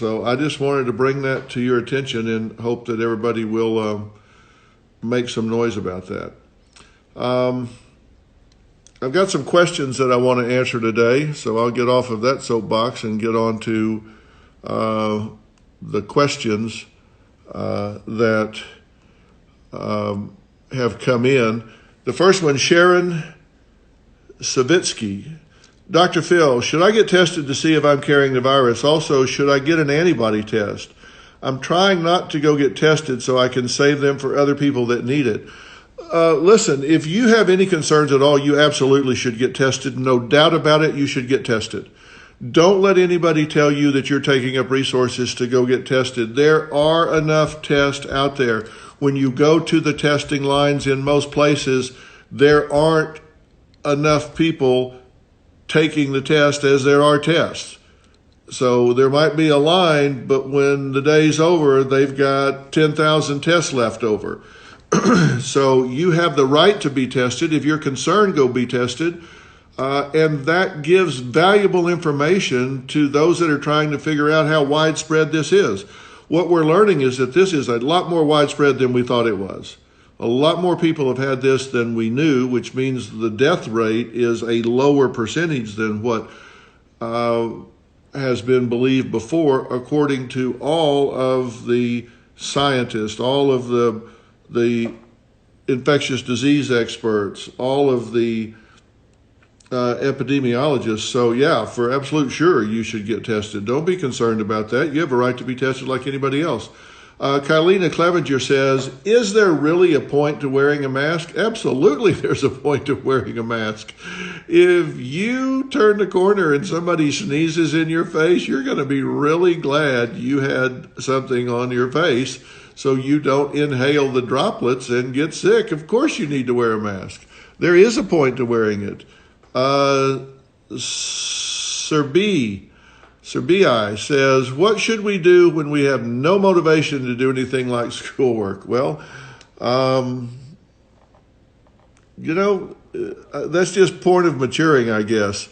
So I just wanted to bring that to your attention and hope that everybody will make some noise about that. I've got some questions that I want to answer today, so I'll get off of that soapbox and get on to the questions that have come in. The first one, Sharon Savitsky. Dr. Phil, should I get tested to see if I'm carrying the virus? Also, should I get an antibody test? I'm trying not to go get tested so I can save them for other people that need it. Listen, if you have any concerns at all, you absolutely should get tested. No doubt about it, you should get tested. Don't let anybody tell you that you're taking up resources to go get tested. There are enough tests out there. When you go to the testing lines in most places, there aren't enough people taking the test as there are tests. So there might be a line, but when the day's over, they've got 10,000 tests left over. So you have the right to be tested. If you're concerned, go be tested. And that gives valuable information to those that are trying to figure out how widespread this is. What we're learning is that this is a lot more widespread than we thought it was. A lot more people have had this than we knew, which means the death rate is a lower percentage than what has been believed before, according to all of the scientists, all of the infectious disease experts, all of the epidemiologists. So yeah, for absolute sure, you should get tested. Don't be concerned about that. You have a right to be tested like anybody else. Kylena Clevenger says, is there really a point to wearing a mask? Absolutely, there's a point to wearing a mask. If you turn the corner and somebody sneezes in your face, you're going to be really glad you had something on your face so you don't inhale the droplets and get sick. Of course you need to wear a mask. There is a point to wearing it. Serbii says, what should we do when we have no motivation to do anything like schoolwork? Well, that's just point of maturing, I guess.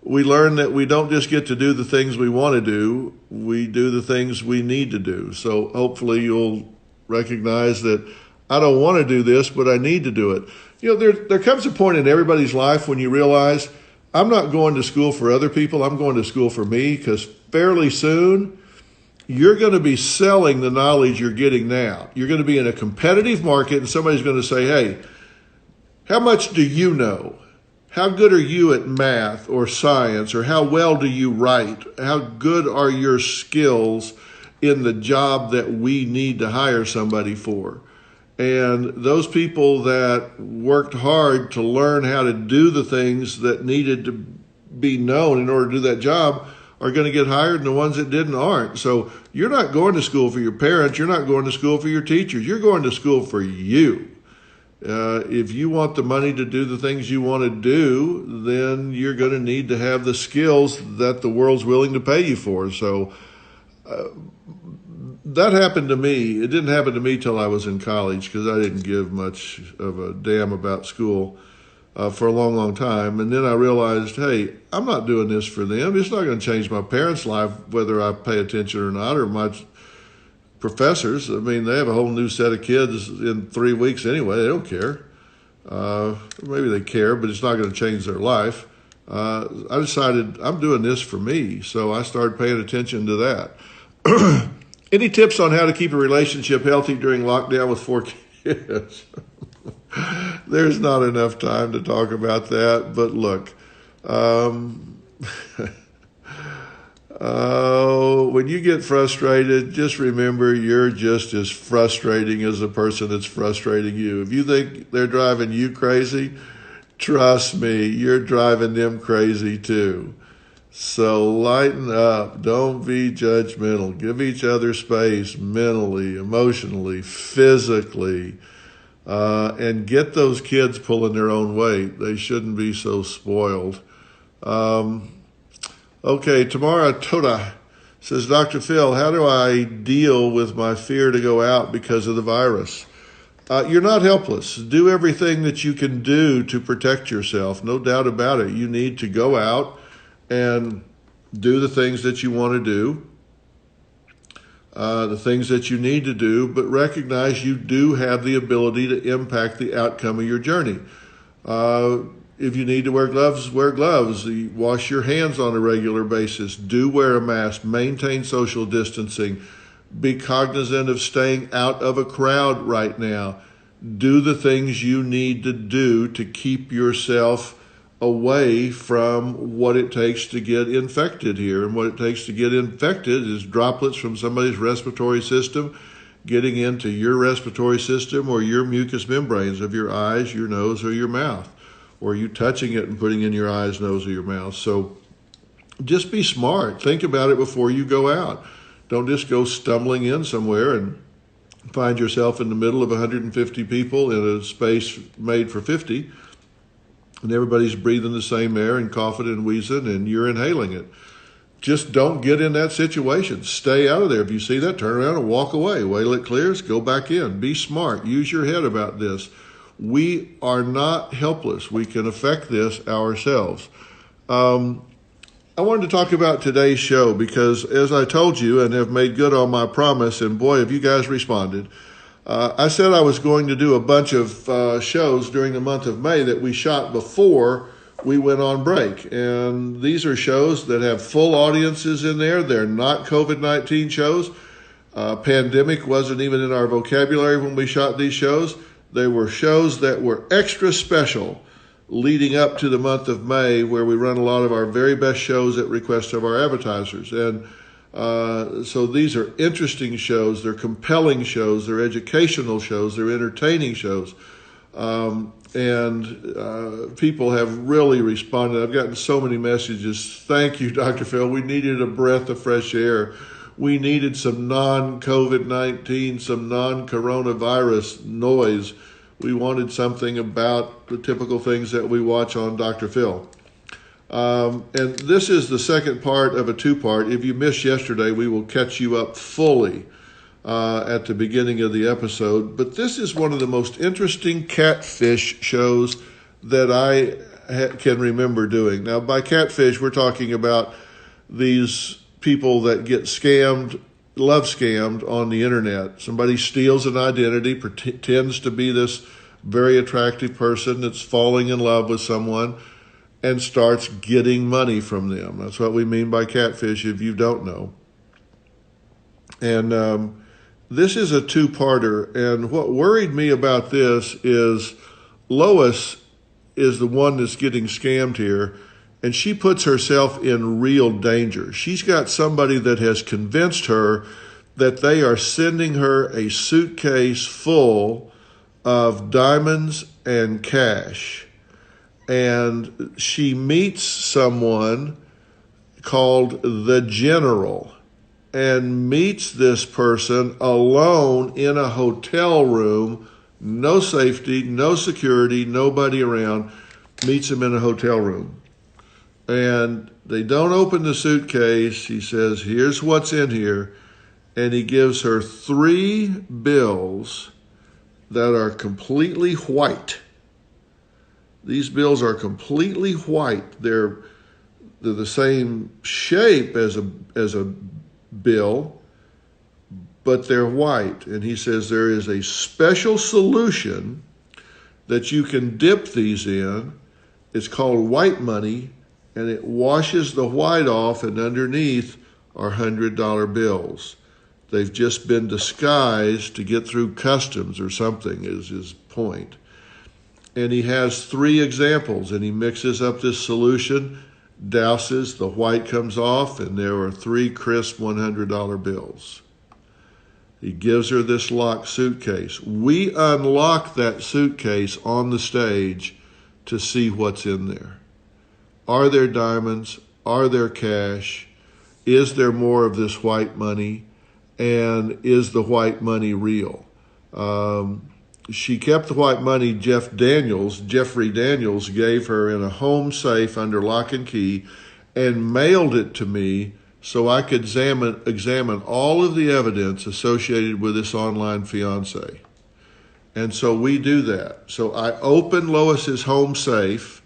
We learn that we don't just get to do the things we want to do, we do the things we need to do. So hopefully you'll recognize that I don't want to do this, but I need to do it. There comes a point in everybody's life when you realize, I'm not going to school for other people, I'm going to school for me, because fairly soon, you're going to be selling the knowledge you're getting now. You're going to be in a competitive market, and somebody's going to say, hey, how much do you know? How good are you at math or science, or how well do you write? How good are your skills in the job that we need to hire somebody for? And those people that worked hard to learn how to do the things that needed to be known in order to do that job are going to get hired, and the ones that didn't aren't. So you're not going to school for your parents. You're not going to school for your teachers. You're going to school for you. If you want the money to do the things you want to do, then you're going to need to have the skills that the world's willing to pay you for. So that happened to me. It didn't happen to me till I was in college, because I didn't give much of a damn about school for a long, long time. And then I realized, hey, I'm not doing this for them. It's not going to change my parents' life, whether I pay attention or not, or my professors. I mean, they have a whole new set of kids in 3 weeks anyway. They don't care. Maybe they care, but it's not going to change their life. I decided I'm doing this for me, so I started paying attention to that. Any tips on how to keep a relationship healthy during lockdown with 4 kids? There's not enough time to talk about that, but look, when you get frustrated, just remember you're just as frustrating as the person that's frustrating you. If you think they're driving you crazy, trust me, you're driving them crazy too. So lighten up. Don't be judgmental. Give each other space mentally, emotionally, physically, and get those kids pulling their own weight. They shouldn't be so spoiled. Okay, Tamara Toda says, Dr. Phil, how do I deal with my fear to go out because of the virus? You're not helpless. Do everything that you can do to protect yourself. No doubt about it. You need to go out and do the things that you want to do. the things that you need to do, but recognize you do have the ability to impact the outcome of your journey. If you need to wear gloves, wear gloves. Wash your hands on a regular basis. Do wear a mask. Maintain social distancing. Be cognizant of staying out of a crowd right now. Do the things you need to do to keep yourself away from what it takes to get infected here. And what it takes to get infected is droplets from somebody's respiratory system getting into your respiratory system or your mucous membranes of your eyes, your nose, or your mouth, or you touching it and putting in your eyes, nose, or your mouth. So just be smart. Think about it before you go out. Don't just go stumbling in somewhere and find yourself in the middle of 150 people in a space made for 50, and everybody's breathing the same air and coughing and wheezing, and you're inhaling it. Just don't get in that situation. Stay out of there. If you see that, turn around and walk away. Wait till it clears, go back in. Be smart. Use your head about this. We are not helpless. We can affect this ourselves. I wanted to talk about today's show because, as I told you and have made good on my promise, and boy, have you guys responded, I said I was going to do a bunch of shows during the month of May that we shot before we went on break. And these are shows that have full audiences in there. They're not COVID-19 shows. Pandemic wasn't even in our vocabulary when we shot these shows. They were shows that were extra special leading up to the month of May, where we run a lot of our very best shows at request of our advertisers. And so these are interesting shows, they're compelling shows, they're educational shows, they're entertaining shows. And people have really responded. I've gotten so many messages. Thank you, Dr. Phil. We needed a breath of fresh air. We needed some non-COVID-19, some non-coronavirus noise. We wanted something about the typical things that we watch on Dr. Phil. And this is the second part of a two-part. If you missed yesterday, we will catch you up fully at the beginning of the episode. But this is one of the most interesting catfish shows that I can remember doing. Now, by catfish, we're talking about these people that get scammed, love scammed on the internet. Somebody steals an identity, pretends to be this very attractive person that's falling in love with someone, and starts getting money from them. That's what we mean by catfish, if you don't know. And this is a two-parter, and what worried me about this is Lois is the one that's getting scammed here, and she puts herself in real danger. She's got somebody that has convinced her that they are sending her a suitcase full of diamonds and cash. And she meets someone called the General and meets this person alone in a hotel room, no safety, no security, nobody around, meets him in a hotel room. And they don't open the suitcase. He says, here's what's in here. And he gives her 3 bills that are completely white. These bills are completely white. They're the same shape as a bill, but they're white. And he says there is a special solution that you can dip these in. It's called white money, and it washes the white off, and underneath are $100 bills. They've just been disguised to get through customs or something, is his point. And he has 3 examples, and he mixes up this solution, douses, the white comes off, and there are 3 crisp $100 bills. He gives her this locked suitcase. We unlock that suitcase on the stage to see what's in there. Are there diamonds? Are there cash? Is there more of this white money? And is the white money real? She kept the white money Jeffrey Daniels gave her in a home safe under lock and key and mailed it to me so I could examine all of the evidence associated with this online fiance. And so we do that. So I open Lois's home safe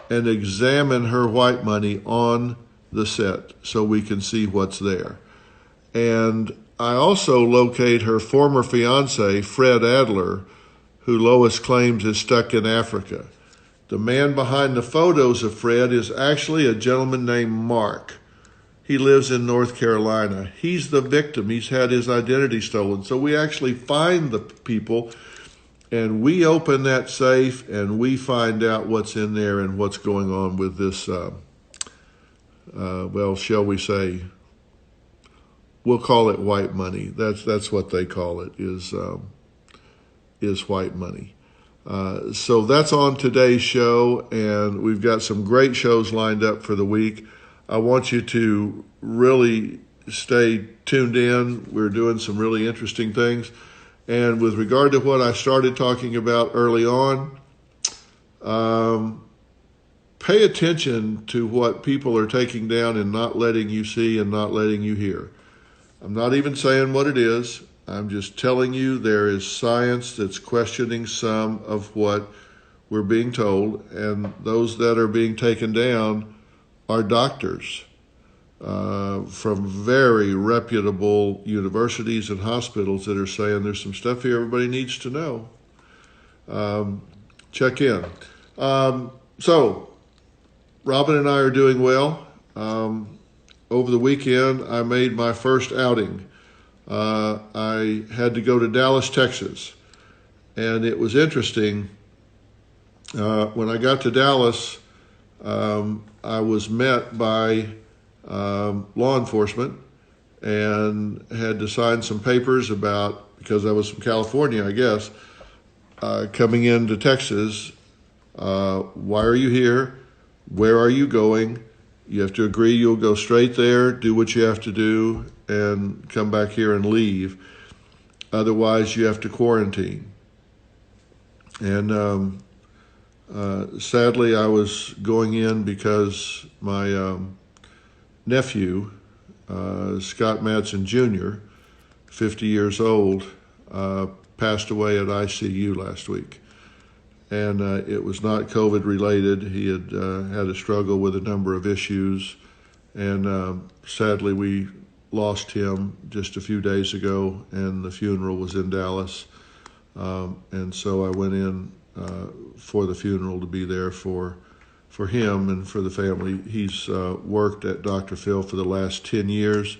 and examine her white money on the set so we can see what's there. And I also locate her former fiance, Fred Adler, who Lois claims is stuck in Africa. The man behind the photos of Fred is actually a gentleman named Mark. He lives in North Carolina. He's the victim. He's had his identity stolen. So we actually find the people, and we open that safe, and we find out what's in there and what's going on with this, well, shall we say, we'll call it white money. That's what they call it, is white money. So that's on today's show, and we've got some great shows lined up for the week. I want you to really stay tuned in. We're doing some really interesting things. And with regard to what I started talking about early on, pay attention to what people are taking down and not letting you see and not letting you hear. I'm not even saying what it is. I'm just telling you there is science that's questioning some of what we're being told, and those that are being taken down are doctors from very reputable universities and hospitals that are saying there's some stuff here everybody needs to know. Check in. So, Robin and I are doing well. Over the weekend, I made my first outing. I had to go to Dallas, Texas, and it was interesting. When I got to Dallas, I was met by law enforcement and had to sign some papers about, because I was from California, I guess, coming into Texas. Why are you here? Where are you going? You have to agree you'll go straight there, do what you have to do, and come back here and leave. Otherwise, you have to quarantine. And sadly, I was going in because my nephew, Scott Matson Jr., 50 years old, passed away at ICU last week. And it was not COVID related. He had had a struggle with a number of issues. And sadly, we lost him just a few days ago, and the funeral was in Dallas. And so I went in for the funeral to be there for him and for the family. He's worked at Dr. Phil for the last 10 years.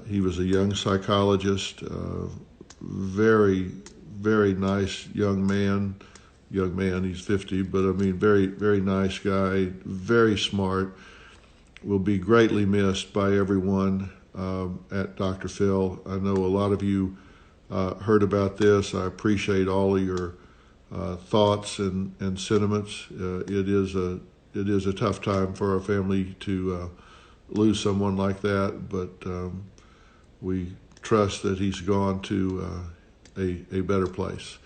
He was a young psychologist, very, very nice young man. Young man, he's 50, but I mean, very, very nice guy, very smart. Will be greatly missed by everyone at Dr. Phil. I know a lot of you heard about this. I appreciate all of your thoughts and sentiments. It is a tough time for our family to lose someone like that, but we trust that he's gone to a better place.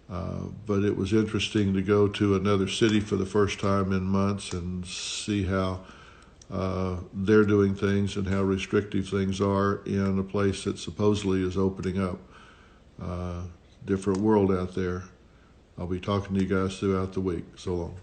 But it was interesting to go to another city for the first time in months and see how they're doing things and how restrictive things are in a place that supposedly is opening up. Different world out there. I'll be talking to you guys throughout the week. So long.